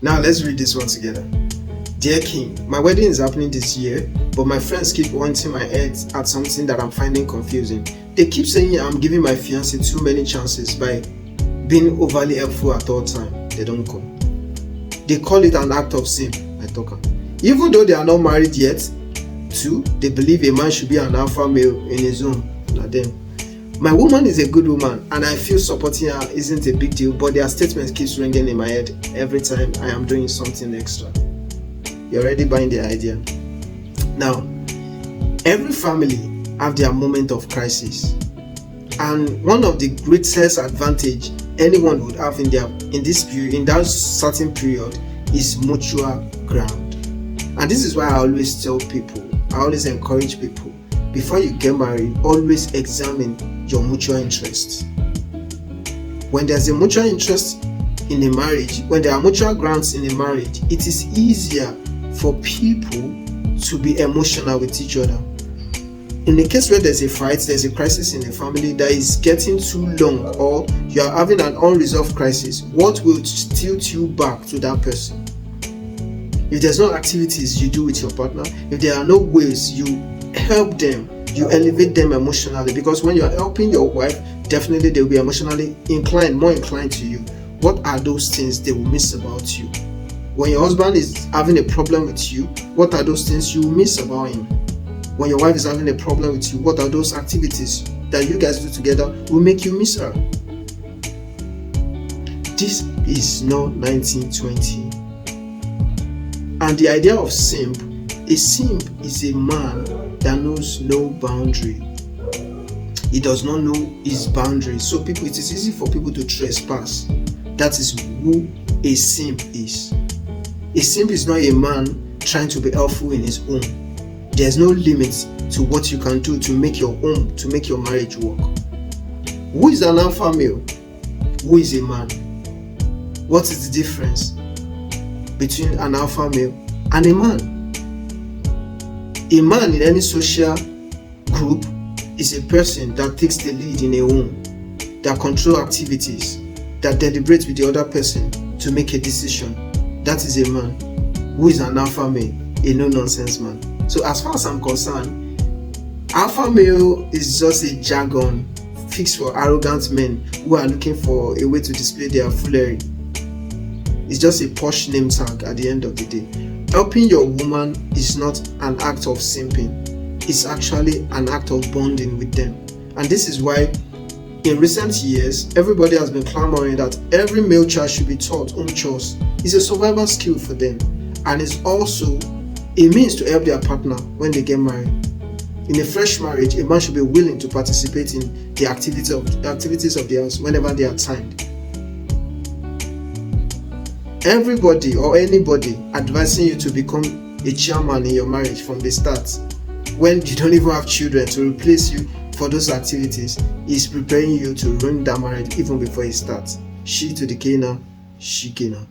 Now let's read this one together. Dear King, my wedding is happening this year, but my friends keep wanting my head at something that I'm finding confusing. They keep saying I'm giving my fiancé too many chances by being overly helpful at all times. They don't come. They call it an act of sin. I talk. Even though they are not married yet, too, they believe a man should be an alpha male in his own. Not them. My woman is a good woman, and I feel supporting her isn't a big deal, but their statement keeps ringing in my head every time I am doing something extra. You're already buying the idea. Now, every family have their moment of crisis, and one of the greatest advantage anyone would have in that certain period is mutual ground. And this is why I always tell people, I always encourage people, before you get married, always examine your mutual interests. When there's a mutual interest in a marriage, when there are mutual grounds in a marriage, it is easier for people to be emotional with each other. In the case where there's a fight, there's a crisis in the family that is getting too long, or you are having an unresolved crisis, what will tilt you back to that person? If there's no activities you do with your partner, if there are no ways you help them, you elevate them emotionally, because when you're helping your wife, definitely they'll be emotionally more inclined to you. What are those things they will miss about you? When your husband is having a problem with you, what are those things you will miss about him? When your wife is having a problem with you, what are those activities that you guys do together will make you miss her? This is not 1920. And the idea of simp is a man that knows no boundary. He does not know his boundaries. So it is easy for people to trespass. That is who a simp is. A simp is not a man trying to be helpful in his home. There's no limit to what you can do to make your home, to make your marriage work. Who is an alpha male? Who is a man? What is the difference between an alpha male and a man? A man in any social group is a person that takes the lead in a home, that controls activities, that deliberates with the other person to make a decision. That is a man. Who is an alpha male? A no-nonsense man. So as far as I'm concerned, alpha male is just a jargon fixed for arrogant men who are looking for a way to display their foolery. It's just a posh name tag at the end of the day. Helping your woman is not an act of simping. It's actually an act of bonding with them. And this is why in recent years, everybody has been clamoring that every male child should be taught home chores. It's a survival skill for them. And it's also a means to help their partner when they get married. In a fresh marriage, a man should be willing to participate in the activities of the house whenever they are timed. Everybody or anybody advising you to become a chairman in your marriage from the start, when you don't even have children to replace you for those activities, is preparing you to ruin that marriage even before it starts. She to the K now, she K now.